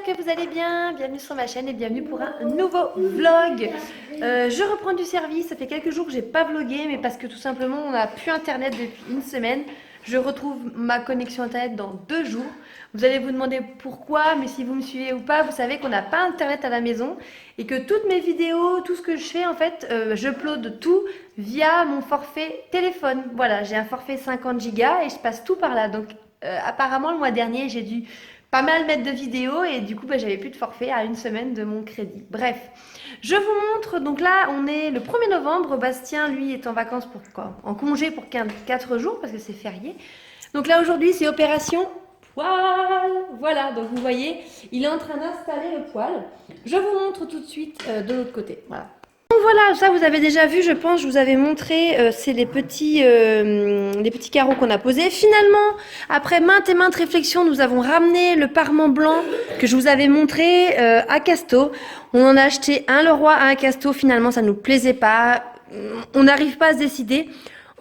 que vous allez bien. Bienvenue sur ma chaîne et bienvenue pour un nouveau vlog. Je reprends du service. Ça fait quelques jours que j'ai pas vlogué, mais parce que tout simplement on n'a plus internet depuis une semaine. Je retrouve ma connexion internet dans 2 jours. Vous allez vous demander pourquoi, mais si vous me suivez ou pas, vous savez qu'on n'a pas internet à la maison et que toutes mes vidéos, tout ce que je fais en fait, j'upload tout via mon forfait téléphone. Voilà, j'ai un forfait 50 Go et je passe tout par là. Donc apparemment le mois dernier j'ai dû pas mal mettre de vidéos et du coup j'avais plus de forfait à une semaine de mon crédit. Bref, je vous montre, donc là on est le 1er novembre, Bastien lui est en vacances pour quoi? En congé pour 4 jours parce que c'est férié. Donc là aujourd'hui c'est opération poêle, voilà, donc vous voyez, il est en train d'installer le poêle. Je vous montre tout de suite de l'autre côté, voilà. Donc voilà, ça vous avez déjà vu, je pense, je vous avais montré, c'est les petits carreaux qu'on a posés. Finalement, après maintes et maintes réflexions, nous avons ramené le parement blanc que je vous avais montré à Casto. On en a acheté un Leroy, un Casto, finalement ça ne nous plaisait pas, on n'arrive pas à se décider.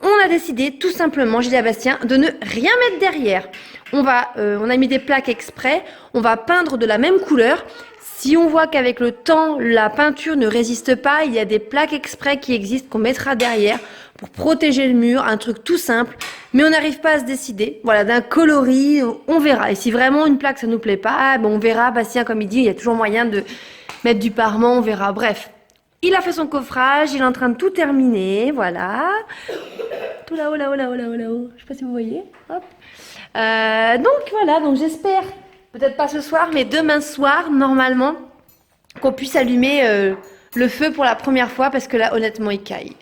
On a décidé tout simplement, j'ai dit à Bastien, de ne rien mettre derrière. On a mis des plaques exprès, on va peindre de la même couleur. Si on voit qu'avec le temps, la peinture ne résiste pas, il y a des plaques exprès qui existent qu'on mettra derrière pour protéger le mur, un truc tout simple. Mais on n'arrive pas à se décider. Voilà, d'un coloris, on verra. Et si vraiment une plaque, ça nous plaît pas, on verra. Bastien, comme il dit, il y a toujours moyen de mettre du parement, on verra. Bref, il a fait son coffrage, il est en train de tout terminer, voilà. Tout là-haut, là-haut, là-haut, là-haut, là-haut. Je sais pas si vous voyez. Hop. Donc voilà, donc j'espère, peut-être pas ce soir, mais demain soir, normalement, qu'on puisse allumer le feu pour la première fois, parce que là, honnêtement, il caille.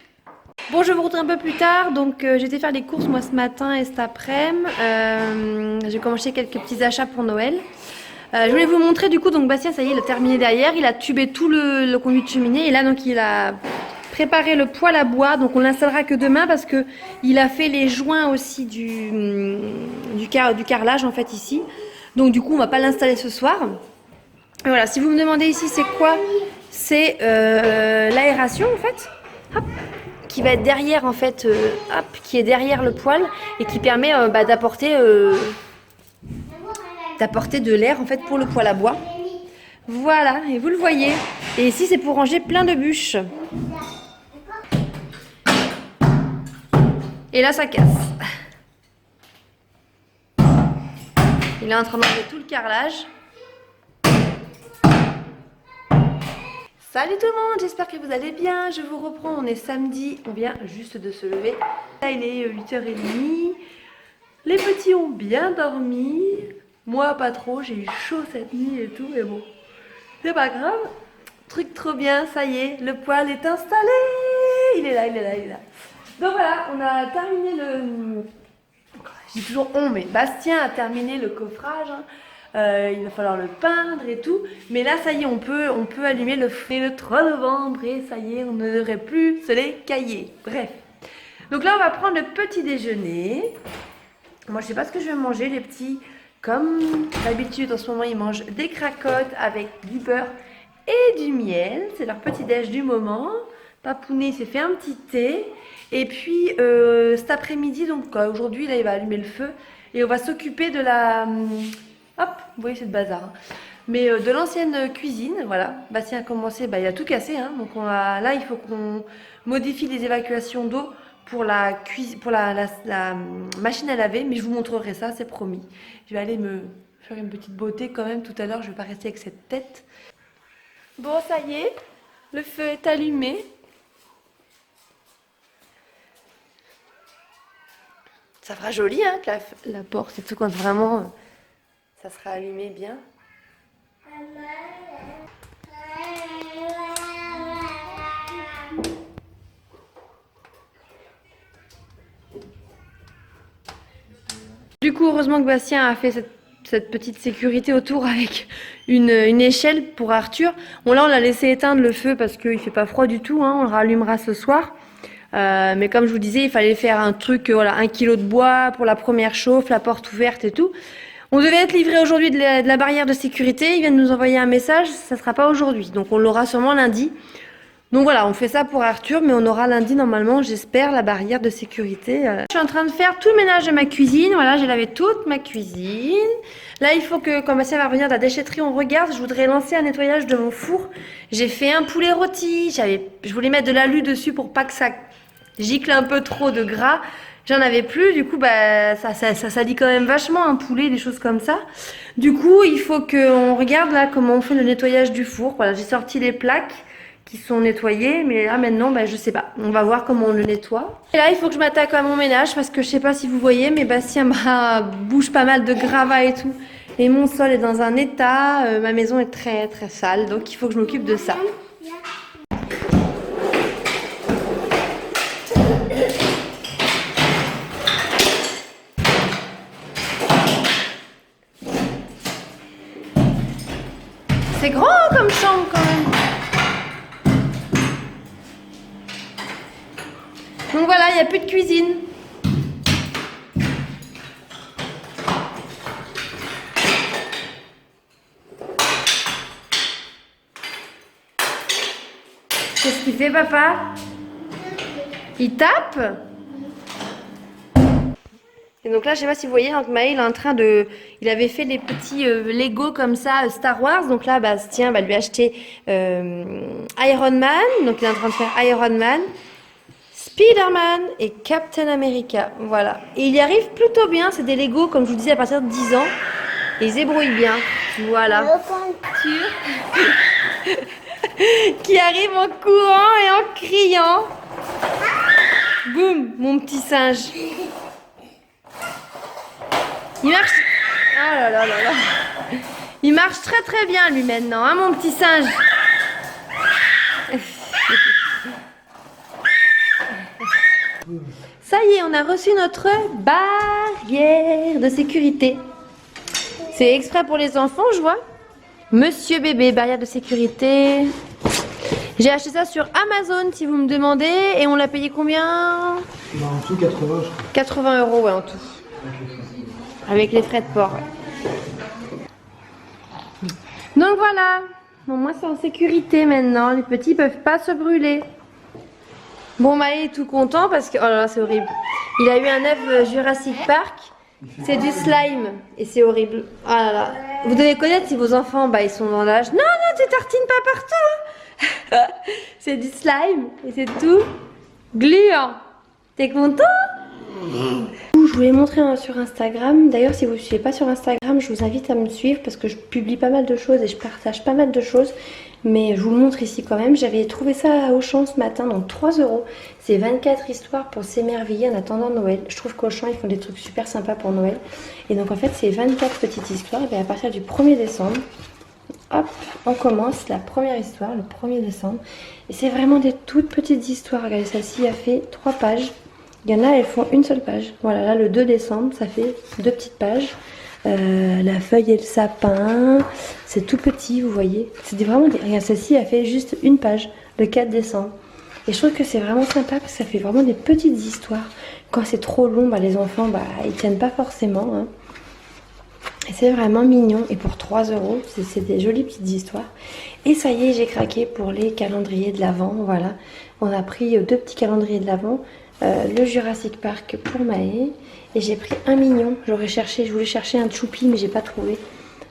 Bon, je vous retrouve un peu plus tard, donc j'étais faire des courses, moi, ce matin et cet après-midi. J'ai commencé quelques petits achats pour Noël. Je voulais vous montrer, du coup, donc Bastien, ça y est, il a terminé derrière, il a tubé tout le conduit de cheminée, et là, donc, il a préparé le poêle à bois, donc on l'installera que demain parce que il a fait les joints aussi du carrelage en fait ici. Donc du coup on va pas l'installer ce soir. Et voilà, si vous me demandez ici c'est quoi, c'est l'aération en fait, hop, qui va être derrière en fait, hop, qui est derrière le poêle et qui permet d'apporter de l'air en fait pour le poêle à bois. Voilà, et vous le voyez. Et ici c'est pour ranger plein de bûches. Et là, ça casse. Il est en train d'enlever tout le carrelage. Salut tout le monde, j'espère que vous allez bien. Je vous reprends, on est samedi, on vient juste de se lever. Là, il est 8h30. Les petits ont bien dormi. Moi, pas trop, j'ai eu chaud cette nuit et tout, mais bon, c'est pas grave. Truc trop bien, ça y est, le poêle est installé. Il est là, il est là, il est là. Donc voilà, on a terminé je dis toujours on, mais Bastien a terminé le coffrage. Il va falloir le peindre et tout. Mais là, ça y est, on peut allumer le feu le 3 novembre et ça y est, on ne devrait plus se les cailler. Bref. Donc là, on va prendre le petit déjeuner. Moi, je sais pas ce que je vais manger, les petits. Comme d'habitude, en ce moment, ils mangent des cracottes avec du beurre et du miel. C'est leur petit déj du moment. Papounet s'est fait un petit thé. Et puis cet après-midi, donc aujourd'hui, là, il va allumer le feu. Et on va s'occuper de la... hop, vous voyez, c'est le bazar. Hein. Mais de l'ancienne cuisine, voilà. Bastien a commencé, il a tout cassé. Hein, donc là, il faut qu'on modifie les évacuations d'eau pour la machine à laver. Mais je vous montrerai ça, c'est promis. Je vais aller me faire une petite beauté quand même tout à l'heure. Je ne vais pas rester avec cette tête. Bon, ça y est, le feu est allumé. Ça fera joli, hein, la porte et tout, quand vraiment ça sera allumé bien. Du coup, heureusement que Bastien a fait cette petite sécurité autour avec une échelle pour Arthur. Bon, là, on l'a laissé éteindre le feu parce qu'il ne fait pas froid du tout, hein, on le rallumera ce soir. Mais comme je vous disais, il fallait faire un truc, voilà, 1 kilo de bois pour la première chauffe, la porte ouverte et tout. On devait être livré aujourd'hui de la barrière de sécurité. Ils viennent nous envoyer un message, ça sera pas aujourd'hui. Donc on l'aura sûrement lundi. Donc voilà, on fait ça pour Arthur, mais on aura lundi normalement, j'espère, la barrière de sécurité. Je suis en train de faire tout le ménage de ma cuisine. Voilà, j'ai lavé toute ma cuisine. Là, il faut que, quand Bastien va revenir de la déchetterie, on regarde. Je voudrais lancer un nettoyage de mon four. J'ai fait un poulet rôti. Je voulais mettre de l'alu dessus pour pas que ça gicle un peu trop de gras. J'en avais plus, du coup, bah, ça salit quand même vachement un poulet, des choses comme ça. Du coup, il faut qu'on regarde là comment on fait le nettoyage du four. Voilà, j'ai sorti les plaques qui sont nettoyées, mais là maintenant, bah, je sais pas. On va voir comment on le nettoie. Et là, il faut que je m'attaque à mon ménage parce que je sais pas si vous voyez, mais Bastien bouge pas mal de gravats et tout. Et mon sol est dans un état, ma maison est très très sale, donc il faut que je m'occupe de ça. C'est grand comme chambre quand même. Donc voilà, il n'y a plus de cuisine. Qu'est-ce qu'il fait, papa? Il tape? Et donc là, je sais pas si vous voyez, donc Maël est en train de... Il avait fait les petits Lego comme ça, Star Wars. Donc là, Bastien va lui acheter Iron Man. Donc il est en train de faire Iron Man, Spider-Man et Captain America. Voilà. Et il y arrive plutôt bien. C'est des Lego, comme je vous disais, à partir de 10 ans. Et ils ébrouillent bien. Voilà. Qui arrive en courant et en criant. Boum, mon petit singe. Il marche. Oh là là là là. Il marche très très bien lui maintenant, hein, mon petit singe. Ça y est, on a reçu notre barrière de sécurité. C'est exprès pour les enfants, je vois. Monsieur bébé, barrière de sécurité. J'ai acheté ça sur Amazon si vous me demandez. Et on l'a payé combien? Bah, en tout 80 je crois. 80 € ouais, en tout. Avec les frais de port. Ouais. Donc voilà. Bon, moi c'est en sécurité maintenant. Les petits peuvent pas se brûler. Bon, Maë est tout content parce que... Oh là là, c'est horrible. Il a eu un œuf Jurassic Park. C'est du slime. Et c'est horrible. Oh là là. Vous devez connaître si vos enfants, bah, ils sont dans l'âge. Non, non, tu tartines pas partout. C'est du slime. Et c'est tout gluant. T'es content? Je voulais montrer sur Instagram. D'ailleurs, si vous ne suivez pas sur Instagram, je vous invite à me suivre parce que je publie pas mal de choses et je partage pas mal de choses. Mais je vous le montre ici quand même. J'avais trouvé ça à Auchan ce matin, donc 3 €. C'est 24 histoires pour s'émerveiller en attendant Noël. Je trouve qu'Auchan, ils font des trucs super sympas pour Noël. Et donc en fait, c'est 24 petites histoires. Et à partir du 1er décembre, hop, on commence la première histoire, le 1er décembre. Et c'est vraiment des toutes petites histoires. Regardez, celle-ci a fait 3 pages. Il y en a, elles font une seule page. Voilà, là, le 2 décembre, ça fait 2 petites pages. La feuille et le sapin, c'est tout petit, vous voyez. C'est vraiment... Regarde, celle-ci a fait juste une page, le 4 décembre. Et je trouve que c'est vraiment sympa parce que ça fait vraiment des petites histoires. Quand c'est trop long, bah, les enfants, bah, ils tiennent pas forcément. Hein. Et c'est vraiment mignon. Et pour 3 €, c'est des jolies petites histoires. Et ça y est, j'ai craqué pour les calendriers de l'Avent. Voilà, on a pris 2 petits calendriers de l'Avent. Le Jurassic Park pour Maë. Et j'ai pris un mignon. Je voulais chercher un Choupi, mais j'ai pas trouvé.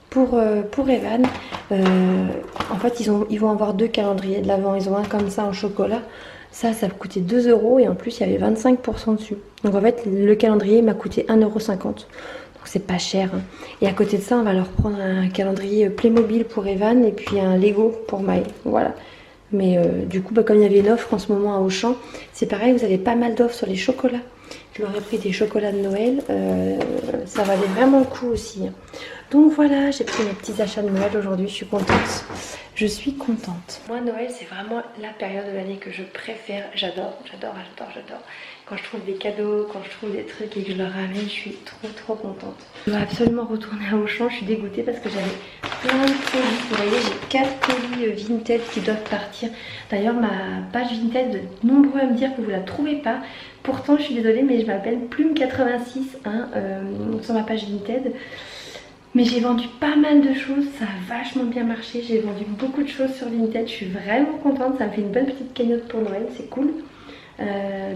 Pour Evan. En fait, ils vont avoir 2 calendriers de l'Avent. Ils ont un comme ça en chocolat. Ça coûtait 2 € et en plus, il y avait 25% dessus. Donc en fait, le calendrier m'a coûté 1,50 €. Donc c'est pas cher. Hein. Et à côté de ça, on va leur prendre un calendrier Playmobil pour Evan et puis un Lego pour Maë. Voilà. Mais du coup, bah, comme il y avait une offre en ce moment à Auchan, c'est pareil, vous avez pas mal d'offres sur les chocolats. Je leur ai pris des chocolats de Noël, ça valait vraiment le coup aussi. Hein. Donc voilà, j'ai pris mes petits achats de Noël aujourd'hui, je suis contente. Je suis contente. Moi, Noël, c'est vraiment la période de l'année que je préfère. J'adore. Quand je trouve des cadeaux, quand je trouve des trucs et que je leur ramène, je suis trop contente. Je dois absolument retourner à Auchan, je suis dégoûtée parce que j'avais plein de colis. Vous voyez, j'ai 4 colis Vinted qui doivent partir. D'ailleurs, ma page Vinted, de nombreux à me dire que vous la trouvez pas. Pourtant, je suis désolée, mais je m'appelle Plume86 hein, sur ma page Vinted. Mais j'ai vendu pas mal de choses, ça a vachement bien marché. J'ai vendu beaucoup de choses sur Vinted, je suis vraiment contente. Ça me fait une bonne petite cagnotte pour Noël, c'est cool.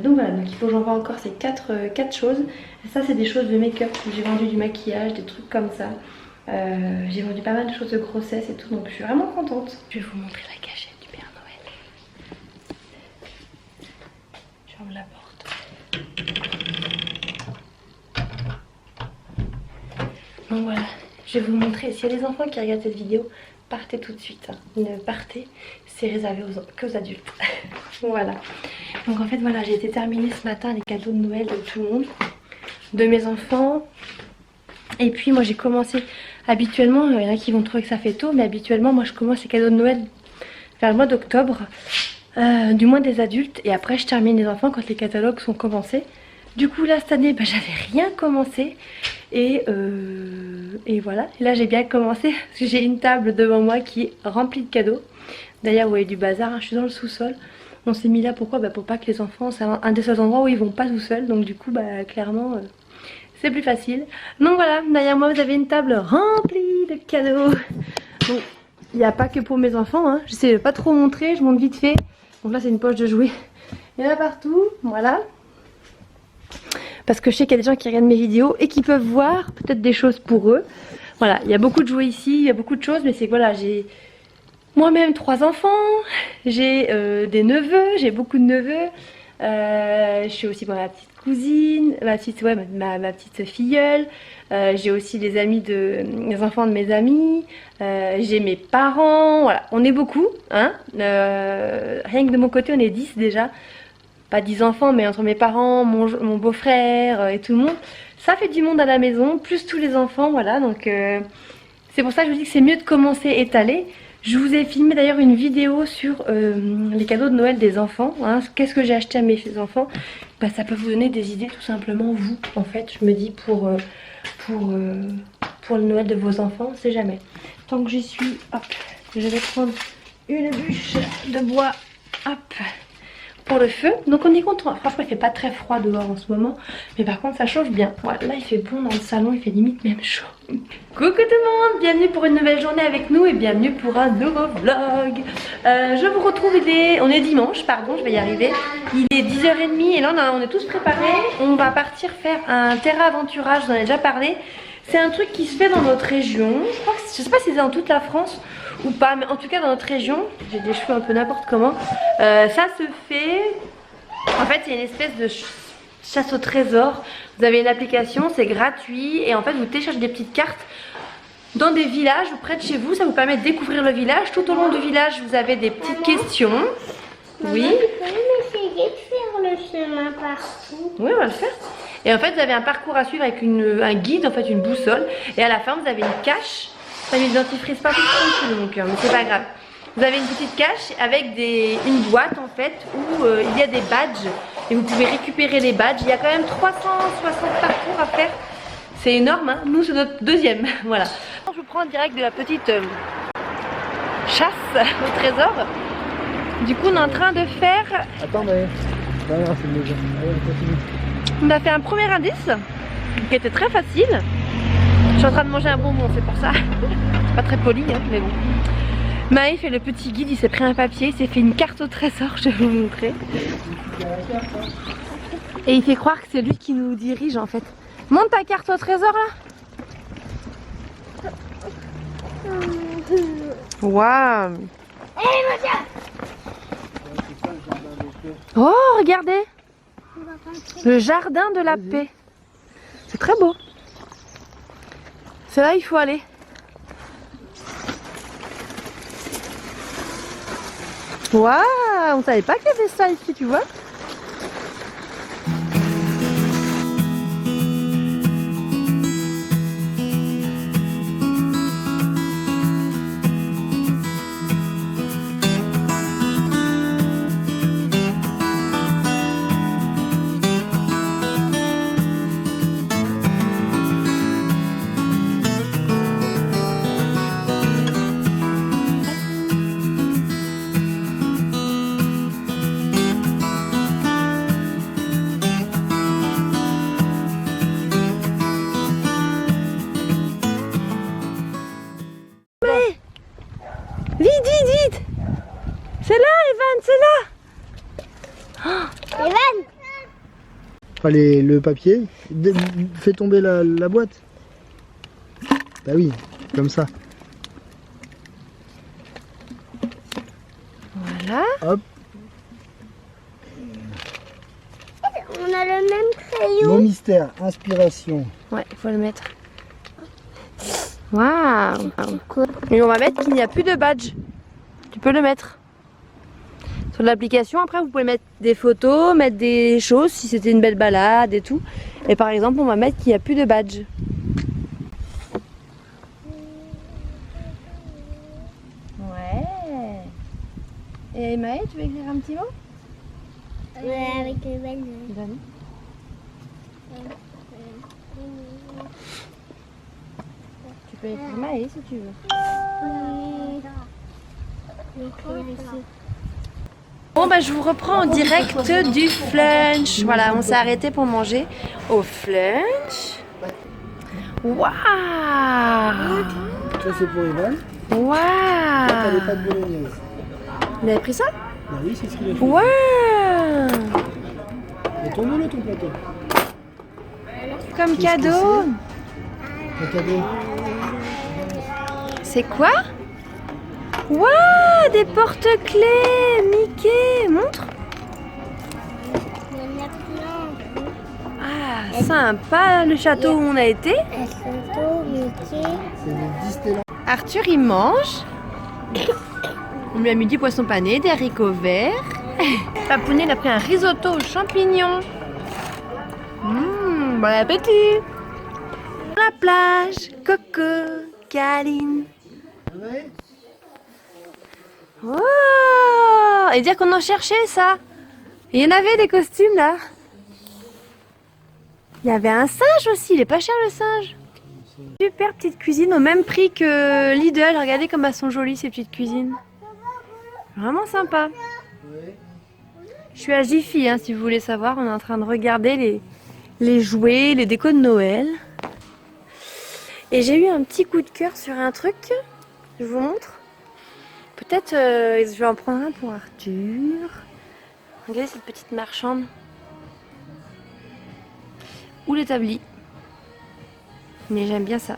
Donc voilà, donc il faut que j'envoie encore ces 4 choses. Et ça c'est des choses de make-up, j'ai vendu du maquillage, des trucs comme ça. J'ai vendu pas mal de choses de grossesse et tout, donc je suis vraiment contente. Je vais vous montrer la cachette du Père Noël. Je ferme la porte. Donc voilà, je vais vous montrer. S'il y a des enfants qui regardent cette vidéo, partez tout de suite. Hein. Ne partez, c'est réservé qu'aux adultes. Voilà. Donc en fait voilà, j'ai été terminer ce matin les cadeaux de Noël de tout le monde, de mes enfants. Et puis moi j'ai commencé habituellement, il y en a qui vont trouver que ça fait tôt, mais habituellement moi je commence les cadeaux de Noël vers le mois d'octobre, du moins des adultes, et après je termine les enfants quand les catalogues sont commencés. Du coup là cette année bah, j'avais rien commencé et voilà, et là j'ai bien commencé parce que j'ai une table devant moi qui est remplie de cadeaux. D'ailleurs vous voyez du bazar, hein, je suis dans le sous-sol. On s'est mis là pourquoi bah, pour pas que les enfants, c'est un des seuls endroits où ils vont pas tout seuls, donc du coup bah clairement c'est plus facile. Donc voilà, derrière moi vous avez une table remplie de cadeaux. Donc il n'y a pas que pour mes enfants, hein. J'essaie de pas trop montrer, je montre vite fait. Donc là c'est une poche de jouets, il y en a partout, voilà. Parce que je sais qu'il y a des gens qui regardent mes vidéos et qui peuvent voir peut-être des choses pour eux. Voilà, il y a beaucoup de jouets ici, il y a beaucoup de choses, mais c'est que voilà, j'ai moi-même 3 enfants, j'ai des neveux, j'ai beaucoup de neveux. Je suis aussi ma petite cousine, ma petite filleule. J'ai aussi les enfants de mes amis. J'ai mes parents. Voilà, on est beaucoup. Hein, rien que de mon côté, on est 10 déjà. Pas 10 enfants, mais entre mes parents, mon beau-frère et tout le monde. Ça fait du monde à la maison, plus tous les enfants. Voilà, donc c'est pour ça que je vous dis que c'est mieux de commencer étalé. Je vous ai filmé d'ailleurs une vidéo sur les cadeaux de Noël des enfants. Hein. Qu'est-ce que j'ai acheté à mes enfants? Bah, ça peut vous donner des idées tout simplement, vous, en fait. Je me dis pour le Noël de vos enfants, on sait jamais. Tant que j'y suis, hop, je vais prendre une bûche de bois, hop, pour le feu. Donc on est content. Franchement il fait pas très froid dehors en ce moment, mais par contre ça chauffe bien. Voilà, là il fait bon dans le salon, il fait limite même chaud. Coucou tout le monde, bienvenue pour une nouvelle journée avec nous et bienvenue pour un nouveau vlog. Je vous retrouve, on est dimanche, pardon, je vais y arriver. Il est 10h30 et là on est tous préparés. On va partir faire un terrain aventurage, j'en ai déjà parlé. C'est un truc qui se fait dans notre région. Je sais pas si c'est dans toute la France ou pas, mais en tout cas dans notre région. J'ai des cheveux un peu n'importe comment. Ça se fait. En fait, c'est une espèce de chasse au trésor. Vous avez une application, c'est gratuit. Et en fait, vous téléchargez des petites cartes dans des villages ou près de chez vous. Ça vous permet de découvrir le village. Tout au long du village, vous avez des petites questions. Oui. Maman, tu peux essayer de faire le chemin partout. Oui, on va le faire. Et en fait, vous avez un parcours à suivre avec un guide, en fait, une boussole. Et à la fin, vous avez une cache. Ça m'identifierait pas tout de mon cœur, mais c'est pas grave. Vous avez une petite cache avec une boîte, en fait, où il y a des badges. Et vous pouvez récupérer les badges. Il y a quand même 360 parcours à faire. C'est énorme, hein. Nous, c'est notre deuxième. Voilà. Je vous prends direct de la petite chasse au trésor. Du coup, on est en train de faire... Attendez. Non, c'est mieux. Allez, on continue. On a fait un premier indice qui était très facile. Je suis en train de manger un bonbon, c'est pour ça. C'est pas très poli, hein, mais bon. Maïf fait le petit guide, il s'est pris un papier, il s'est fait une carte au trésor, je vais vous montrer. Et il fait croire que c'est lui qui nous dirige en fait. Monte ta carte au trésor là. Waouh. Oh, regardez. Le jardin de la paix. C'est très beau. C'est là il faut aller. Waouh, on savait pas qu'il y avait ça ici, tu vois. pas le papier. Fais tomber la boîte. Bah oui, comme ça. Voilà. Hop. On a le même crayon. Mon mystère, inspiration. Ouais, il faut le mettre. Waouh. Et on va mettre qu'il n'y a plus de badge. Tu peux le mettre. Sur l'application, après, vous pouvez mettre des photos, mettre des choses, si c'était une belle balade et tout. Et par exemple, on va mettre qu'il n'y a plus de badge. Ouais. Et Maë, tu veux écrire un petit mot? Ouais, avec le bel. Donne. Tu peux écrire Maë si tu veux. Bon bah je vous reprends en direct du flunch. Voilà, on s'est arrêté pour manger au flunch. Waouh! Ça c'est pour Evan. T'as des Waouh! pâtes bolognaises. Vous avez pris ça? Bah oui, c'est ce qu'il a fait. Waouh! Et tourne-le ton plateau. Comme Qu'est-ce que cadeau. Un cadeau. C'est quoi? Waouh! Des porte-clés! Mickey! Montre! Il y en a plein. Ah, sympa le château où on a été. Un photo, Mickey. C'est des distillants. Arthur il mange. On lui a mis du poisson pané, des haricots verts. Papounet il a pris un risotto aux champignons. Bon appétit. La plage, Coco, câline. Ouais. Oh, et dire qu'on en cherchait ça. Il y en avait des costumes là. Il y avait un singe aussi, il est pas cher le singe. Super petite cuisine au même prix que Lidl. Regardez comme elles sont jolies ces petites cuisines. Vraiment sympa. Ouais. Je suis à Jiffy hein, si vous voulez savoir. On est en train de regarder les jouets, les décos de Noël. Et j'ai eu un petit coup de cœur sur un truc. Je vous montre. Peut-être je vais en prendre un pour Arthur. Regardez cette petite marchande. Ou l'établi. Mais j'aime bien ça.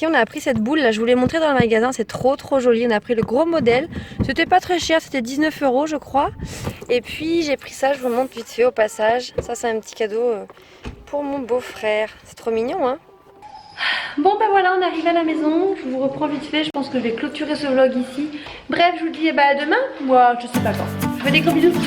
On a pris cette boule là, je vous l'ai montré dans le magasin, c'est trop joli. On a pris le gros modèle, c'était pas très cher, c'était 19 € je crois. Et puis j'ai pris ça, je vous montre vite fait au passage. Ça c'est un petit cadeau pour mon beau-frère, c'est trop mignon hein. Bon ben voilà, on est arrivé à la maison, je vous reprends vite fait, je pense que je vais clôturer ce vlog ici. Bref, je vous dis à demain, moi je sais pas quand. Je vous fais des gros bisous.